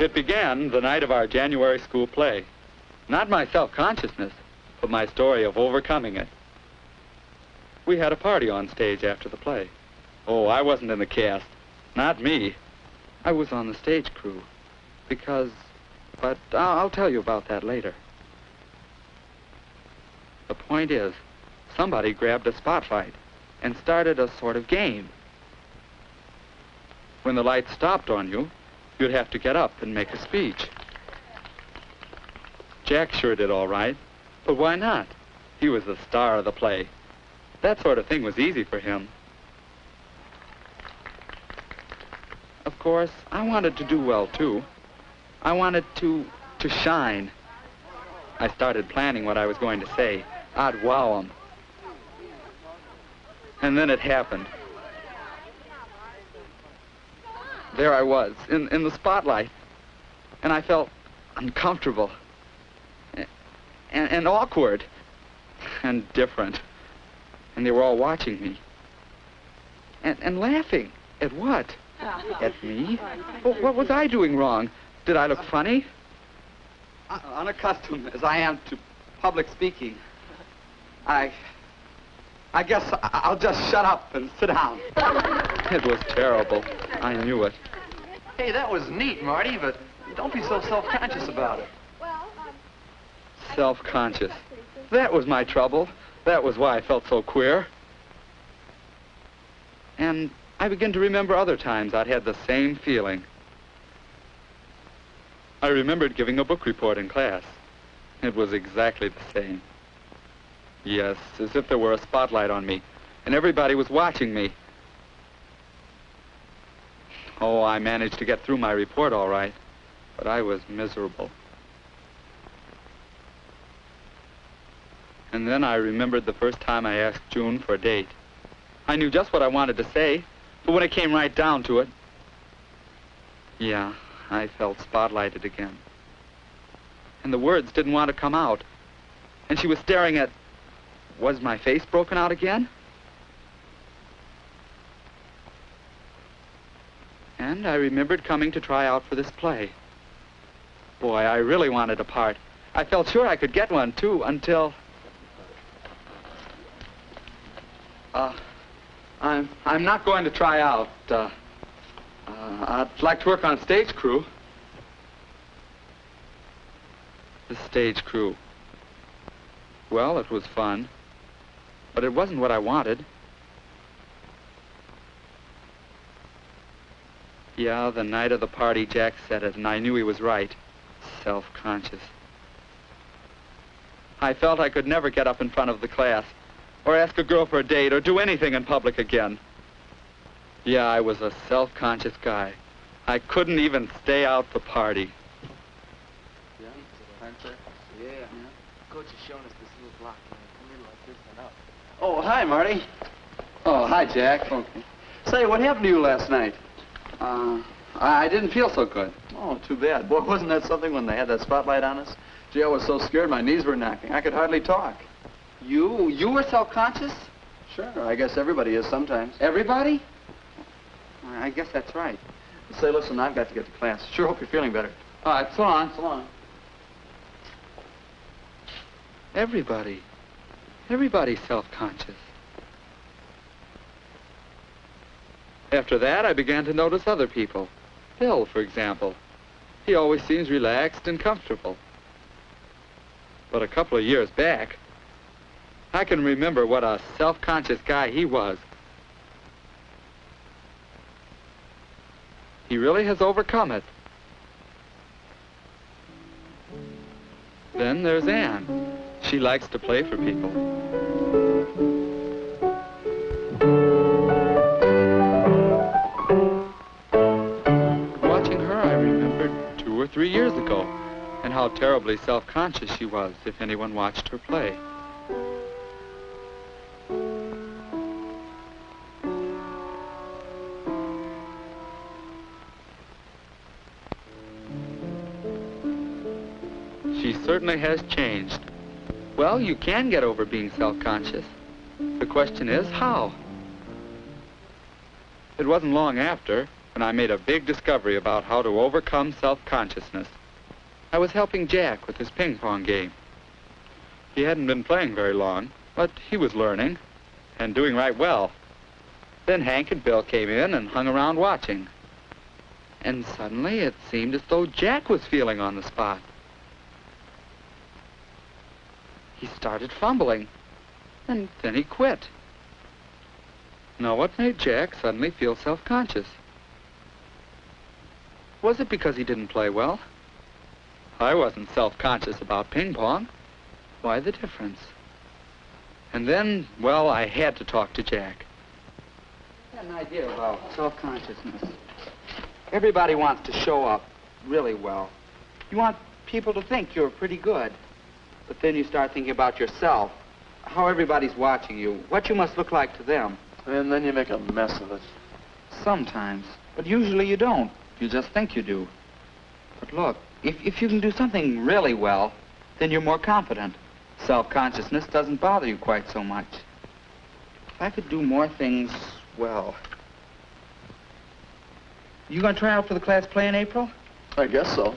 It began the night of our January school play. Not my self-consciousness, but my story of overcoming it. We had a party on stage after the play. Oh, I wasn't in the cast. Not me. I was on the stage crew. But I'll tell you about that later. The point is, somebody grabbed a spotlight and started a sort of game. When the light stopped on you, you'd have to get up and make a speech. Jack sure did all right, but why not? He was the star of the play. That sort of thing was easy for him. Of course, I wanted to do well, too. I wanted to shine. I started planning what I was going to say. I'd wow 'em. And then it happened. There I was, in the spotlight, and I felt uncomfortable, and awkward, and different. And they were all watching me, and laughing. At what? At me? Well, what was I doing wrong? Did I look funny? Unaccustomed as I am to public speaking, I guess I'll just shut up and sit down. It was terrible. I knew it. Hey, that was neat, Marty, but don't be so self-conscious about it. Self-conscious. That was my trouble. That was why I felt so queer. And I began to remember other times I'd had the same feeling. I remembered giving a book report in class. It was exactly the same. Yes, as if there were a spotlight on me, and everybody was watching me. Oh, I managed to get through my report all right, but I was miserable. And then I remembered the first time I asked June for a date. I knew just what I wanted to say, but when it came right down to it, yeah, I felt spotlighted again. And the words didn't want to come out. And she was staring at... Was my face broken out again? And I remembered coming to try out for this play. Boy, I really wanted a part. I felt sure I could get one, too, until... I'm not going to try out. I'd like to work on stage crew. The stage crew. Well, it was fun, but it wasn't what I wanted. Yeah, the night of the party, Jack said it, and I knew he was right. Self-conscious. I felt I could never get up in front of the class, or ask a girl for a date, or do anything in public again. Yeah, I was a self-conscious guy. I couldn't even stay out the party. Yeah. Coach is showing us this little block. Come in like this and up. Oh, hi, Marty. Oh, hi, Jack. Okay. Say, what happened to you last night? I didn't feel so good. Oh, too bad. Boy, wasn't that something when they had that spotlight on us? Gee, I was so scared my knees were knocking. I could hardly talk. You were self-conscious? Sure, I guess everybody is sometimes. Everybody? I guess that's right. Say, listen, I've got to get to class. Sure hope you're feeling better. All right, so long. So long. Everybody's self-conscious. After that, I began to notice other people. Bill, for example. He always seems relaxed and comfortable. But a couple of years back, I can remember what a self-conscious guy he was. He really has overcome it. Then there's Anne. She likes to play for people. Watching her, I remembered 2 or 3 years ago, and how terribly self-conscious she was if anyone watched her play. She certainly has changed. Well, you can get over being self-conscious. The question is, how? It wasn't long after, when I made a big discovery about how to overcome self-consciousness. I was helping Jack with his ping pong game. He hadn't been playing very long, but he was learning and doing right well. Then Hank and Bill came in and hung around watching. And suddenly it seemed as though Jack was feeling on the spot. He started fumbling, and then he quit. Now, what made Jack suddenly feel self-conscious? Was it because he didn't play well? I wasn't self-conscious about ping pong. Why the difference? And then, well, I had to talk to Jack. I had an idea about self-consciousness. Everybody wants to show up really well. You want people to think you're pretty good. But then you start thinking about yourself, how everybody's watching you, what you must look like to them. And then you make a mess of it. Sometimes, but usually you don't. You just think you do. But look, if you can do something really well, then you're more confident. Self-consciousness doesn't bother you quite so much. If I could do more things well. You gonna try out for the class play in April? I guess so.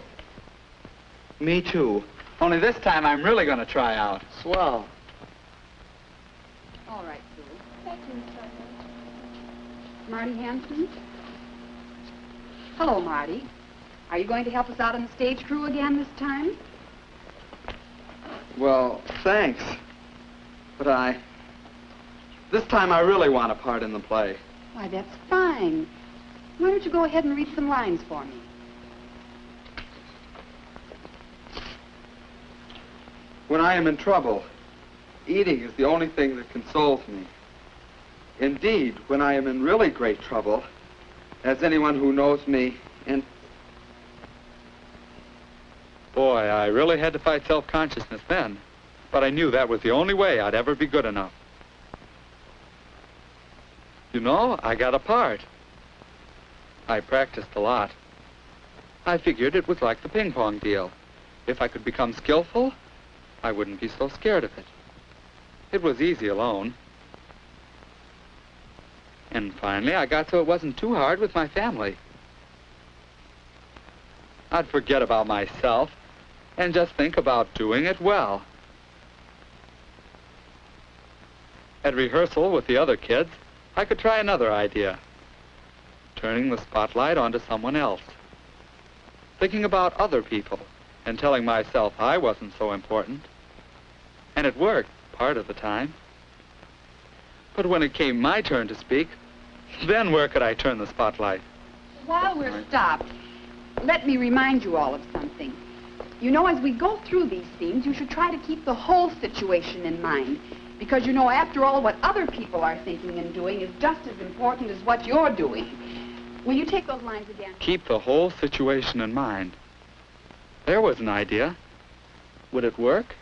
Me too. Only this time I'm really gonna try out. Swell. All right, Sue. Thank you, Marty Hanson. Hello, Marty. Are you going to help us out on the stage crew again this time? Well, thanks. But this time I really want a part in the play. Why, that's fine. Why don't you go ahead and read some lines for me? When I am in trouble, eating is the only thing that consoles me. Indeed, when I am in really great trouble, as anyone who knows me, and... Boy, I really had to fight self-consciousness then, but I knew that was the only way I'd ever be good enough. You know, I got a part. I practiced a lot. I figured it was like the ping pong deal. If I could become skillful, I wouldn't be so scared of it. It was easy alone. And finally, I got so it wasn't too hard with my family. I'd forget about myself and just think about doing it well. At rehearsal with the other kids, I could try another idea. Turning the spotlight onto someone else. Thinking about other people and telling myself I wasn't so important. And it worked part of the time. But when it came my turn to speak, then where could I turn the spotlight? While we're stopped, let me remind you all of something. You know, as we go through these scenes, you should try to keep the whole situation in mind. Because, you know, after all, what other people are thinking and doing is just as important as what you're doing. Will you take those lines again? Keep the whole situation in mind. There was an idea. Would it work?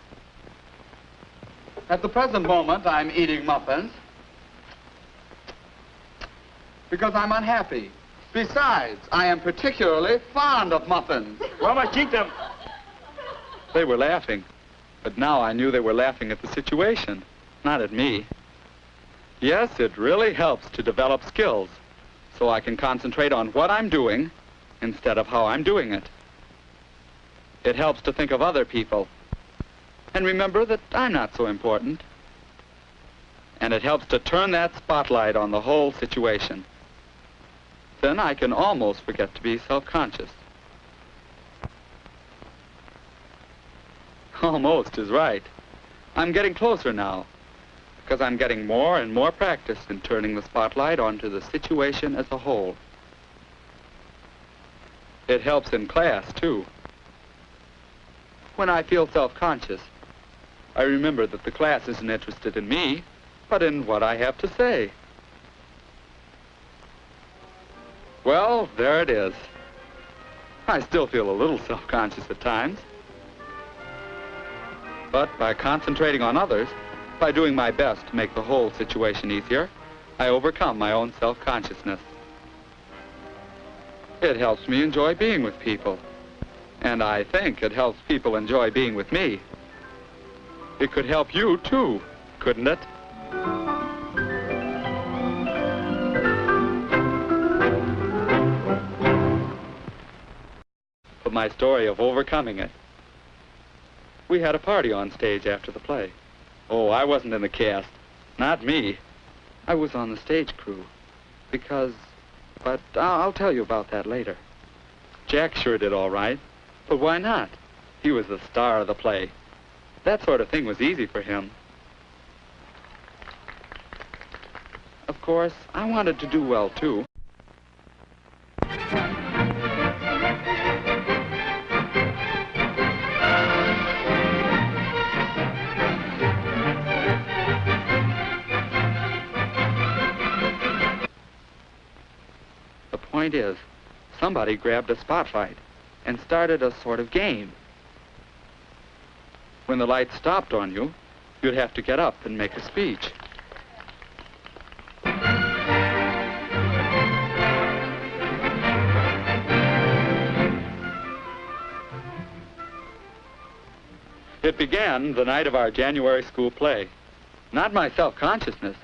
At the present moment, I'm eating muffins because I'm unhappy. Besides, I am particularly fond of muffins. Well, I eat them. They were laughing, but now I knew they were laughing at the situation, not at me. Yes, it really helps to develop skills, so I can concentrate on what I'm doing instead of how I'm doing it. It helps to think of other people and remember that I'm not so important. And it helps to turn that spotlight on the whole situation. Then I can almost forget to be self-conscious. Almost is right. I'm getting closer now, because I'm getting more and more practice in turning the spotlight onto the situation as a whole. It helps in class, too. When I feel self-conscious, I remember that the class isn't interested in me, but in what I have to say. Well, there it is. I still feel a little self-conscious at times. But by concentrating on others, by doing my best to make the whole situation easier, I overcome my own self-consciousness. It helps me enjoy being with people. And I think it helps people enjoy being with me. It could help you, too, couldn't it? but my story of overcoming it. We had a party on stage after the play. Oh, I wasn't in the cast. Not me. I was on the stage crew. But I'll tell you about that later. Jack sure did all right. But why not? He was the star of the play. That sort of thing was easy for him. Of course, I wanted to do well, too. The point is, somebody grabbed a spotlight and started a sort of game. When the light stopped on you, you'd have to get up and make a speech. It began the night of our January school play. Not my self-consciousness,